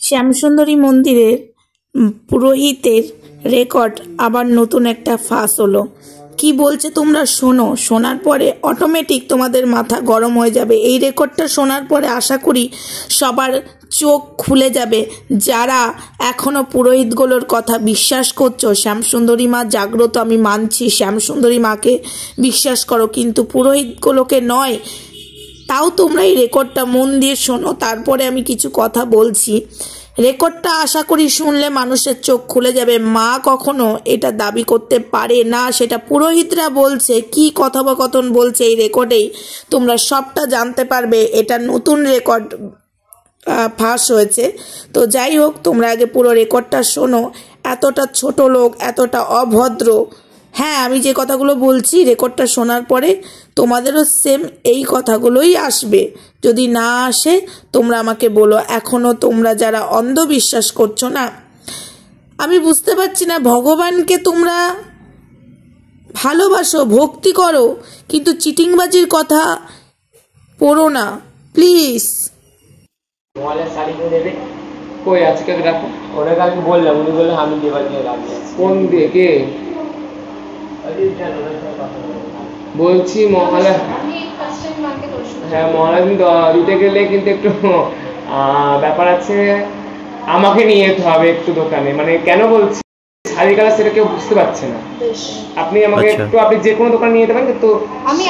শ্যামসুন্দরী মন্দিরের পুরোহিতের রেকর্ড আবার নতুন একটা ফাঁস হলো। কি বলছে তোমরা শোনো, শোনার পরে অটোমেটিক তোমাদের মাথা গরম হয়ে যাবে। এই রেকর্ডটা শোনার পরে আশা করি সবার চোখ খুলে যাবে, যারা এখনো পুরোহিতগুলোর কথা বিশ্বাস করছো। শ্যামসুন্দরী মা জাগ্রত, আমি মানছি, শ্যামসুন্দরী মাকে বিশ্বাস করো, কিন্তু পুরোহিতগুলোকে নয়। তাও তোমরা এই রেকর্ডটা মন দিয়ে শোনো, তারপরে আমি কিছু কথা বলছি। রেকর্ডটা আশা করি শুনলে মানুষের চোখ খুলে যাবে। মা কখনো এটা দাবি করতে পারে না, সেটা পুরোহিতরা বলছে। কি কথোপকথন বলছে এই রেকর্ডেই তোমরা সবটা জানতে পারবে। এটা নতুন রেকর্ড ফাঁস হয়েছে। তো যাই হোক, তোমরা আগে পুরো রেকর্ডটা শোনো। এতটা ছোট লোক, এতটা অভদ্র। হ্যাঁ, আমি যে কথাগুলো বলছি রেকর্ডটা শোনার পরে তোমাদেরও সেম এই কথাগুলোই আসবে। যদি না আসে তোমরা আমাকে বলো। এখনও তোমরা যারা অন্ধবিশ্বাস করছো না, আমি বুঝতে পারছি না, ভগবানকে তোমরা ভালোবাসো, ভক্তি করো, কিন্তু চিটিংবাজির কথা পড়ো না প্লিজ। কই আজকে রাখো, ওরা কালকে বললাম, উনি বললেন আমি দেবার দিয়ে রাখবো। কোন দিয়ে কে বলছি? মহালয়া, হ্যাঁ মহালয়া দিন দিতে গেলে কিন্তু একটু ব্যাপার আছে, আমাকে নিয়ে যেতে হবে একটু দোকানে। মানে কেন বলছি, শাড়ি কালার সেটা কেউ বুঝতে পারছে না। আপনি আমাকে একটু, আপনি যে কোনো দোকান নিয়ে যেতে পারেন, কিন্তু আমি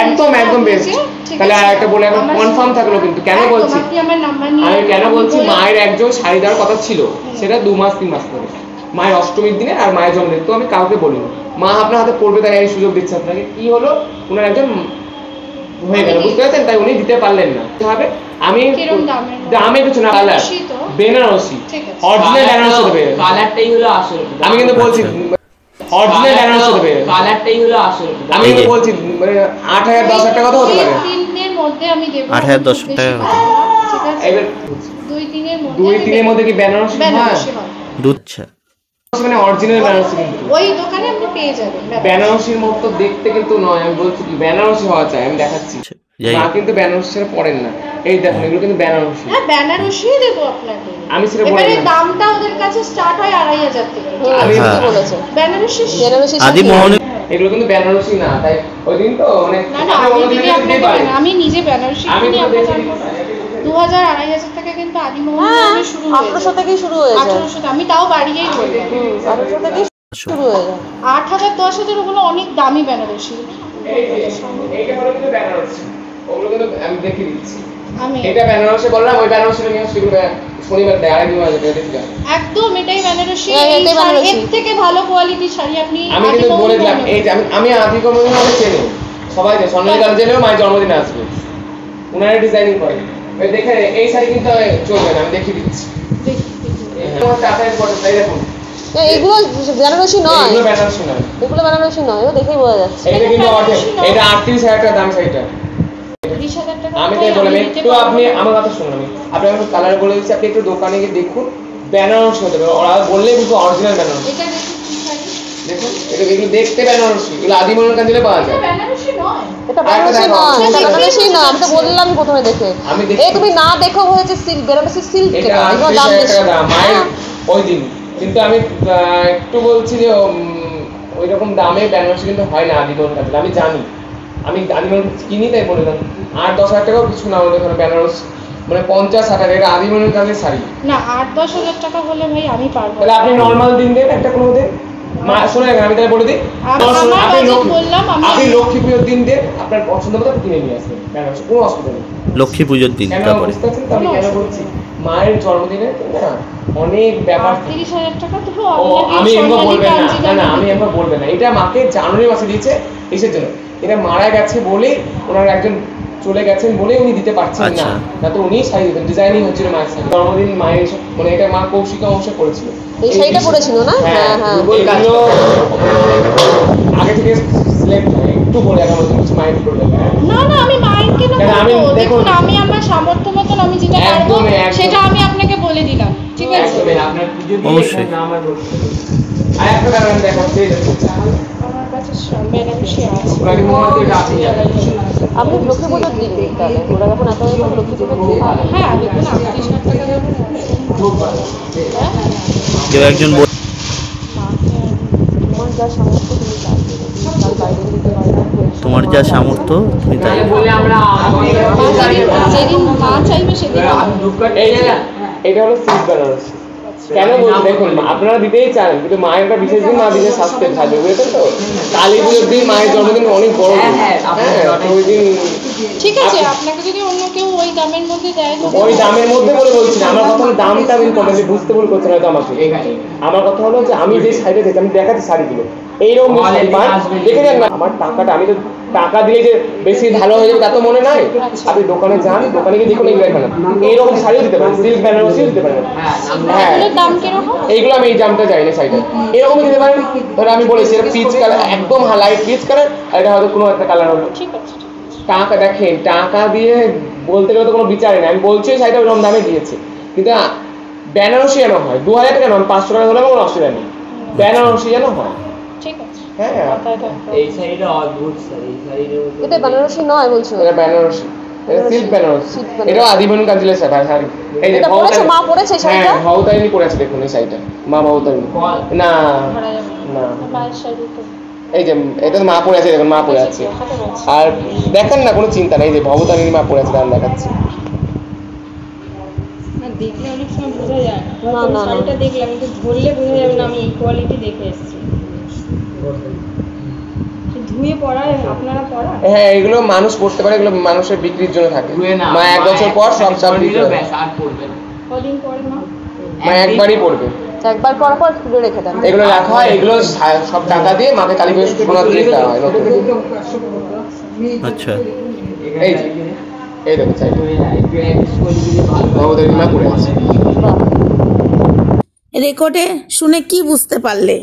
একদম একদম বেস্ট। তাহলে আর একটা বলে এখন কনফার্ম থাকলো। কিন্তু কেন বলছি, আমি কেন বলছি, মায়ের একজন শাড়ি দেওয়ার কথা ছিল, সেটা 2 মাস 3 মাস ধরে, মায়ের অষ্টমীর দিনে আর মায়ের জন্মদিন। তো আমি কাউকে বলিনি, মা আপনার হাতে পড়বে তাই এই সুযোগ দিচ্ছে আপনাকে। কি হলো, ওনার একজন হয়ে গেল, বুঝতে পারছেন, তাই উনি দিতে পারলেন না। হবে আমি দামে কিছু না, কালার বেনারসি, অরিজিনাল বেনারসি দেবে, কালারটাই হলো আসল। আমি কিন্তু বলছি অরিজিনাল বেনারসি দেবে, কালারটাই হলো আসল। আমি কিন্তু বলছি 8,000 10,000 টাকা তো হতে পারে। 3 দিনের মধ্যে আমি দেব, 8,000 10,000 টাকা। ঠিক আছে, এবার 2 দিনের মধ্যে কি বেনারসি হয়? দুধছা মানে অরিজিনাল বেনারসি, কিন্তু ওই দোকানে আপনি পেয়ে যাবেন। বেনারসির মতো দেখতে কিন্তু নয়, আমি বলছি কি বেনারসি হওয়া চাই। আমি দেখাচ্ছি, মা কিন্তু বেনারসি ছাড়া পড়েন না। এই দেখুন, এগুলো কিন্তু বেনারসি। হ্যাঁ, বেনারসি দেব আপনাকে। আমি সেটা বলি, এবারে দামটা ওদের কাছে স্টার্ট হয় 2,500 থেকে। আমি কি বলেছি, বেনারসি আদি মোহন, এগুলো কিন্তু বেনারসি না। তাই ওই দিন তো মানে না আমি নিজে বেনারসি কিনি, আপনাকে 2,000 2,500 টাকা কিন্তু আদি মোহন শুরু হয়, 1800 থেকেই শুরু হয়ে যায়। 1800, আমি তাও বাড়িয়েই বলি, 1800 থেকেই শুরু হয়ে যায়। 8,000 10,000 ওগুলো অনেক দামি বেনারসি। এইটা হলো কিন্তু বেনারসি, ওগুলো কিন্তু আমি দেখিয়ে দিচ্ছি। আমি এটা বেনারসি বললাম, ওই বেনারসি নিয়ে সেগুলো শনিবার দেয় 2,500 টাকা দেখি একদম। এটাই বেনারসি, এর থেকে ভালো কোয়ালিটির শাড়ি আপনি। আমি কিন্তু বলে দিলাম, এই যে আমি আদি কমিউনি আমি চেনি, সবাই জানে, সোনালী জেনেও মায়ের জন্মদিনে আসবে, উনারা ডিজাইনিং করে। এই দেখে এই শাড়ি কিন্তু চলবে না, আমি দেখিয়ে দিচ্ছি। আমার টাকায় পড়ে, তাই দেখুন এগুলো বেনারসি নয়, এগুলো বেনারসি নয়, এগুলো বেনারসি নয়, ও দেখেই বোঝা যাচ্ছে। এটা কিন্তু এটা 38,000 টাকা দাম শাড়িটা। 30,000 টাকা আমি তাই বললাম, একটু আপনি আমার কথা শুনুন, আমি একটু কালার বলে দিচ্ছি, আপনি একটু দোকানে গিয়ে দেখুন বেনারসি হতে পারে। ওরা বললে কিন্তু অরিজিনাল বেনারসি। এটা দেখুন কি শাড়ি, দেখুন এগুলো দেখতে বেনারসি, এগুলো আদি মোহন কাঞ্জিলে পাওয়া যায়। বেনারসি নয়, এটা বেনারসি নয়, এটা বেনারসি না। আমি তো বললাম প্রথমে দেখে, এই তুমি না দেখো হয়েছে সিল্ক, বেনারসি সিল্ক। এটা 38,000 টাকা দাম মায়ের ওই দিন। কিন্তু আমি একটু বলছি যে ওই রকম দামে বেনারসি কিন্তু হয় না আদি মোহন কাঞ্জিলে। আমি জানি, আমি আদি মোহন কিনি, তাই বললাম 8-10,000 টাকাও কিছু না আমাদের এখানে বেনারসি, মানে 50-60,000 এটা আদি মোহন কাঞ্জির শাড়ি না। 8-10,000 টাকা হলে ভাই আমি পারবো। তাহলে আপনি নরমাল দিন দেন একটা কোনো দিন, মা শুনে আমি তাই বলে দিই, আপনি লক্ষ্মী পুজোর দিন দেন, আপনার পছন্দ মতো কিনে নিয়ে আসবেন বেনারসি, কোনো অসুবিধা নেই। লক্ষ্মী পুজোর দিন, তারপরে বুঝতে পারছেন তো আমি কেন বলছি। মায়ের জন্মদিনে না অনেক ব্যাপার। 30,000 টাকা তো আমি এমন বলবেন না, না আমি এমন বলবেন না। এটা মাকে জানুয়ারি মাসে দিয়েছে কিসের জন্য, এটা মারা গেছে বলে, ওনার একজন চলে গেছেন বলে উনি দিতে পারছেন না, না তো উনি শাড়ি দিতেন। ডিজাইনিং হচ্ছিল মায়ের শাড়ি, জন্মদিন মায়ের, মানে এটা মা কৌশিকা অংশে করেছিল, এই শাড়িটা পরেছিল না। হ্যাঁ হ্যাঁ, এগুলো আগে থেকে সিলেক্ট হয়। একটু বলে এখন কিছু মাইন্ড করবেন না। না আমি মাইন্ড কেন করব, দেখুন আমি আমার সামর্থ্য মতন আমি যেটা পারবো সেটা আমি আপনাকে বলে দিলাম, ঠিক আছে? একদম আপনার পুজো দিয়ে না আমার বলতে আর একটা কারণ দেখাচ্ছি, আমার কাছে বেনারসি আছে। ওনাকে মনে হয় এটা আপনি আপনি লক্ষ্মী পুজোর দিন, তাহলে ওরা যখন এত লক্ষ্মী পুজোর দিন, হ্যাঁ দেখুন 38,000 টাকা দেবেন। কেউ একজন তোমার যা সামর্থ্য তুমি তাই যেদিন মা চাইবে সেদিন এটা হলো সিল্ক বেনারসি। কেন বলছি দেখুন, আপনারা দিতেই চান কিন্তু মায়ের একটা বিশেষ দিন মা বিশেষ শাস্তি থাকবে, বুঝেছেন তো? কালী পুজোর দিন মায়ের জন্মদিন অনেক বড় দিন, ওই দিন ঠিক আছে। আপনাকে যদি অন্য কেউ ওই দামের মধ্যে দেয়, ওই দামের মধ্যে বলে বলছি না, আমার কথা হলো দামটা ইম্পর্টেন্ট, বুঝতে ভুল করছেন হয়তো আমাকে। আমার কথা হলো যে আমি যে শাড়িটা দেখি, আমি দেখাচ্ছি শাড়িগুলো এইরকম দেখে যান না। আমার টাকাটা, আমি তো টাকা দিয়ে যে বেশি ভালো হয়ে যাবে তা তো মনে নাই। আপনি দোকানে যান, দোকানে গিয়ে দেখুন এইগুলো এখানে এইরকম শাড়িও দিতে পারেন, সিল্ক বেনারসিও দিতে পারেন। হ্যাঁ, এইগুলো আমি এই দামটা যাই না, শাড়িটা এরকমই দিতে পারেন। ধরে আমি বলেছি এটা পিচ কালার, একদম লাইট পিচ কালার, আর এটা হয়তো কোনো একটা কালার হবে। টাকা দেখেন, টাকা দিয়ে বলতে গেলে তো কোনো বিচারই নেই। আমি বলছি ওই শাড়িটা ওরকম দামে দিয়েছি, কিন্তু বেনারসি যেন হয় 2000 টাকা নয়, 500 টাকা হলে কোনো অসুবিধা নেই, বেনারসি যেন হয়। হ্যাঁ, এই শাড়িটা অদ্ভুত শাড়ি, এটা বেনারসি নয় বলছো? এটা বেনারসি, এটা সিল্ক বেনারসি, এটা আদিবানু কাঞ্জিলের শাড়ি। এই যে মা পরেছে শাড়িটা, হ্যাঁ ভবতারিণী পরেছে, দেখুন এই শাড়িটা মা ভবতারিণী। না না, এই যে এটা মা পরে আছে, দেখুন মা পরে আছে। আর দেখেন না, কোনো চিন্তা নেই, যে ভবতারিণী মা পরে আছে, আমি দেখাচ্ছি। দেখলে অনেক সময় বোঝা যায় না, শাড়িটা দেখলাম কিন্তু ধরলে বোঝা যাবে না আমি এই কোয়ালিটি দেখে এসেছি। ধুয়ে পরায় আপনারা পরান? হ্যাঁ, এগুলো মানুষ পড়তে পারে, এগুলো মানুষের বিক্রির জন্য থাকে। মা 1 বছর পর সব বিক্রি হবে। কদিন পরে মা একবারই পড়বে, একবার পর পর খুলে রেখে দেন। এগুলো রাখা হয়, এগুলো সব টাকা দিয়ে মাকে কালী পুজো সোনা দিয়ে দেওয়া হয় নতুন। আচ্ছা, এই যে এই দেখো চাইলে ভবতারিণী মা পড়ে আছে। রেকর্ডে শুনে কি বুঝতে পারলে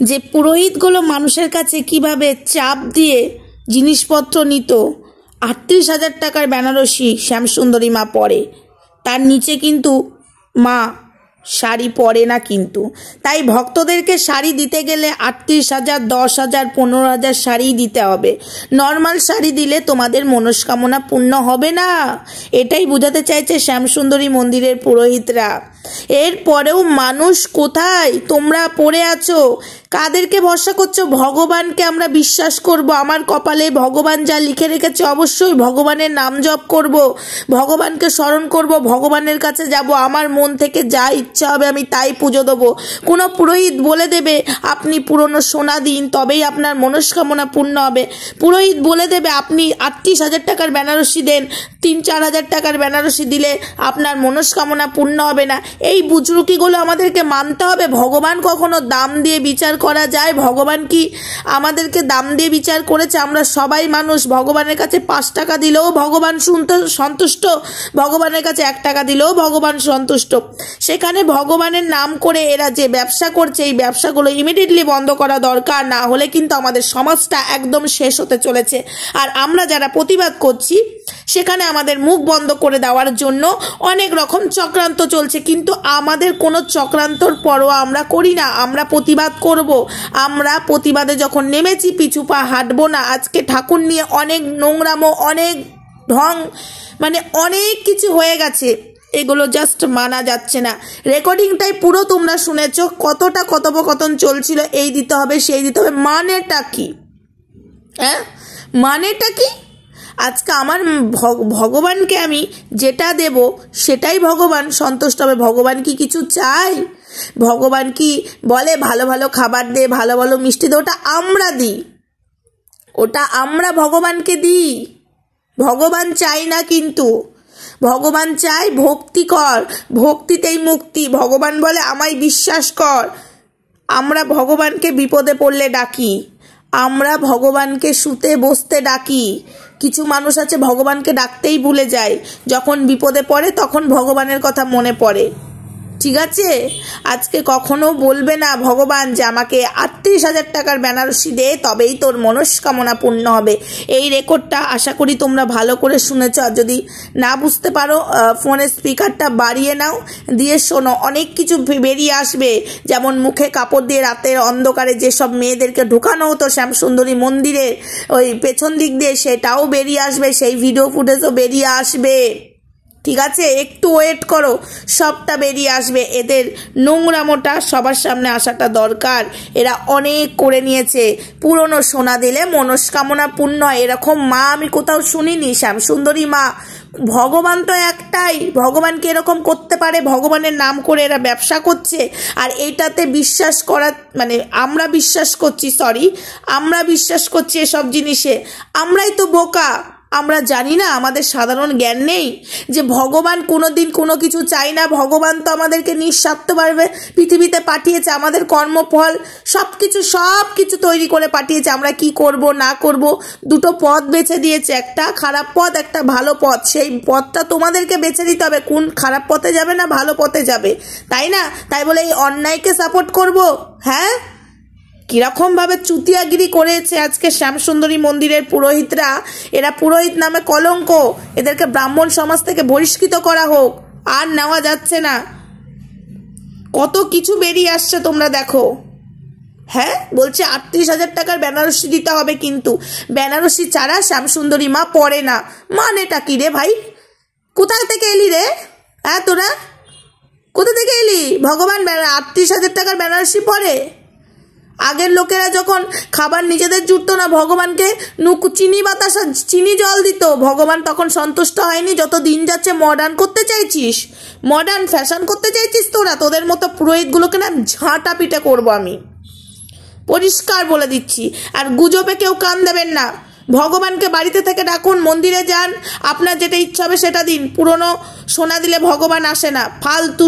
যে পুরোহিতগুলো মানুষের কাছে কিভাবে চাপ দিয়ে জিনিসপত্র নিত? 38,000 টাকার বেনারসি শ্যামসুন্দরী মা পরে, তার নিচে কিন্তু মা শাড়ি পরে না। কিন্তু তাই ভক্তদেরকে শাড়ি দিতে গেলে 38,000, 10,000, 15,000 শাড়ি দিতে হবে। নর্মাল শাড়ি দিলে তোমাদের মনস্কামনা পূর্ণ হবে না, এটাই বোঝাতে চাইছে শ্যামসুন্দরী মন্দিরের পুরোহিতরা। এরপরেও মানুষ কোথায়? তোমরা পড়ে আছো, কাদেরকে ভরসা করছো? ভগবানকে আমরা বিশ্বাস করব, আমার কপালে ভগবান যা লিখে রেখেছে অবশ্যই ভগবানের নাম জপ করব, ভগবানকে স্মরণ করব, ভগবানের কাছে যাব, আমার মন থেকে যা ইচ্ছা হবে আমি তাই পুজো দেবো। কোনো পুরোহিত বলে দেবে আপনি পুরনো সোনা দিন তবেই আপনার মনস্কামনা পূর্ণ হবে, পুরোহিত বলে দেবে আপনি 38,000 টাকার বেনারসি দেন, 3-4 হাজার টাকার বেনারসি দিলে আপনার মনস্কামনা পূর্ণ হবে না। এই বুজরুকিগুলো আমাদেরকে মানতে হবে। ভগবান কখনো দাম দিয়ে বিচার করা যায়? ভগবান কি আমাদেরকে দাম দিয়ে বিচার করেছে? আমরা সবাই মানুষ, ভগবানের কাছে 5 টাকা দিলেও ভগবান সন্তুষ্ট, ভগবানের কাছে 1 টাকা দিলেও ভগবান সন্তুষ্ট। সেখানে ভগবানের নাম করে এরা যে ব্যবসা করছে, এই ব্যবসাগুলো ইমিডিয়েটলি বন্ধ করা দরকার, না হলে কিন্তু আমাদের সমাজটা একদম শেষ হতে চলেছে। আর আমরা যারা প্রতিবাদ করছি সেখানে আমাদের মুখ বন্ধ করে দেওয়ার জন্য অনেক রকম চক্রান্ত চলছে, কিন্তু আমাদের কোনো চক্রান্তর পরোয়া আমরা করি না, আমরা প্রতিবাদ করব। আমরা প্রতিবাদে যখন নেমেছি পিছু পা হাঁটবো না। আজকে ঠাকুর নিয়ে অনেক নোংরামো, অনেক ঢং, মানে অনেক কিছু হয়ে গেছে, এগুলো জাস্ট মানা যাচ্ছে না। রেকর্ডিংটাই পুরো তোমরা শুনেছো, কতটা কথোপকথন চলছিল, এই দিতে হবে সেই দিতে হবে, মানেটা কি? হ্যাঁ, মানেটা কি? আজকে আমার ভগবানকে আমি যেটা দেব সেটাই ভগবান সন্তুষ্ট হবে। ভগবান কি কিছু চাই? ভগবান কি বলে ভালো ভালো খাবার দে, ভালো ভালো মিষ্টি দে? ওটা আমরা দিই, ওটা আমরা ভগবানকে দিই। ভগবান চাই না, কিন্তু ভগবান চাই ভক্তি কর, ভক্তিতেই মুক্তি। ভগবান বলে আমায় বিশ্বাস কর। আমরা ভগবানকে বিপদে পড়লে ডাকি, আমরা ভগবানকে শুতে বসতে ডাকি। কিছু মানুষ আছে ভগবানকে ডাকতেই ভুলে যায়, যখন বিপদে পড়ে তখন ভগবানের কথা মনে পড়ে। ঠিক আছে, আজকে কখনো বলবে না ভগবান যে আমাকে 38,000 টাকার বেনারসি দে তবেই তোর মনস্কামনা পূর্ণ হবে। এই রেকর্ডটা আশা করি তোমরা ভালো করে শুনেছ। আর যদি না বুঝতে পারো ফোনের স্পিকারটা বাড়িয়ে নাও, দিয়ে শোনো, অনেক কিছু বেরিয়ে আসবে। যেমন মুখে কাপড় দিয়ে রাতের অন্ধকারে যেসব মেয়েদেরকে ঢুকানো হতো শ্যামসুন্দরী মন্দিরে ওই পেছন দিক দিয়ে, সেটাও বেরিয়ে আসবে, সেই ভিডিও ফুটেজও বেরিয়ে আসবে। ঠিক আছে, একটু ওয়েট করো, সবটা বেরিয়ে আসবে। এদের নোংরামোটা সবার সামনে আসাটা দরকার। এরা অনেক করে নিয়েছে। পুরনো সোনা দিলে মনস্কামনা পূর্ণ হয়, এরকম মা আমি কোথাও শুনিনি। শ্যামসুন্দরী মা, ভগবান তো একটাই, ভগবানকে এরকম করতে পারে? ভগবানের নাম করে এরা ব্যবসা করছে। আর এইটাতে বিশ্বাস করা মানে আমরা বিশ্বাস করছি এসব জিনিসে। আমরাই তো বোকা, আমরা জানি না, আমাদের সাধারণ জ্ঞান নেই যে ভগবান কোনোদিন কোনো কিছু চাই না। ভগবান তো আমাদেরকে নিঃস্বার্থভাবে পৃথিবীতে পাঠিয়েছে, আমাদের কর্মফল সব কিছু তৈরি করে পাঠিয়েছে। আমরা কি করব না করব, দুটো পথ বেছে দিয়েছে, একটা খারাপ পথ, একটা ভালো পথ। সেই পথটা তোমাদেরকে বেছে নিতে হবে, কোন খারাপ পথে যাবে না ভালো পথে যাবে, তাই না? তাই বলে এই অন্যায়কে সাপোর্ট করব? হ্যাঁ, কিরকমভাবে চুতিয়াগিরি করেছে আজকে শ্যামসুন্দরী মন্দিরের পুরোহিতরা। এরা পুরোহিত নামে কলঙ্ক, এদেরকে ব্রাহ্মণ সমাজ থেকে বহিষ্কৃত করা হোক, আর নেওয়া যাচ্ছে না। কত কিছু বেরিয়ে আসছে তোমরা দেখো। হ্যাঁ, বলছে 38,000 টাকার বেনারসি দিতে হবে, কিন্তু বেনারসি ছাড়া শ্যামসুন্দরী মা পড়ে না। মানেটা কি রে ভাই? কোথায় থেকে এলি রে? হ্যাঁ, তোরা কোথা থেকে এলি? ভগবান 38,000 টাকার বেনারসি পরে? আগের লোকেরা যখন খাবার নিজেদের জুটতো না, ভগবানকে চিনি বাতাসা চিনি জল দিত, ভগবান তখন সন্তুষ্ট হয়নি। যত দিন যাচ্ছে মডার্ন করতে চাইছিস, মডার্ন ফ্যাশন করতে চাইছিস তোরা। তোদের মতো পুরোহিতগুলোকে না ঝাঁটা পিটে করবো আমি, পরিষ্কার বলে দিচ্ছি। আর গুজবে কেউ কান দেবেন না। ভগবানকে বাড়িতে থেকে ডাকুন, মন্দিরে যান, আপনার যেটা ইচ্ছা হবে সেটা দিন। পুরনো সোনা দিলে ভগবান আসে না, ফালতু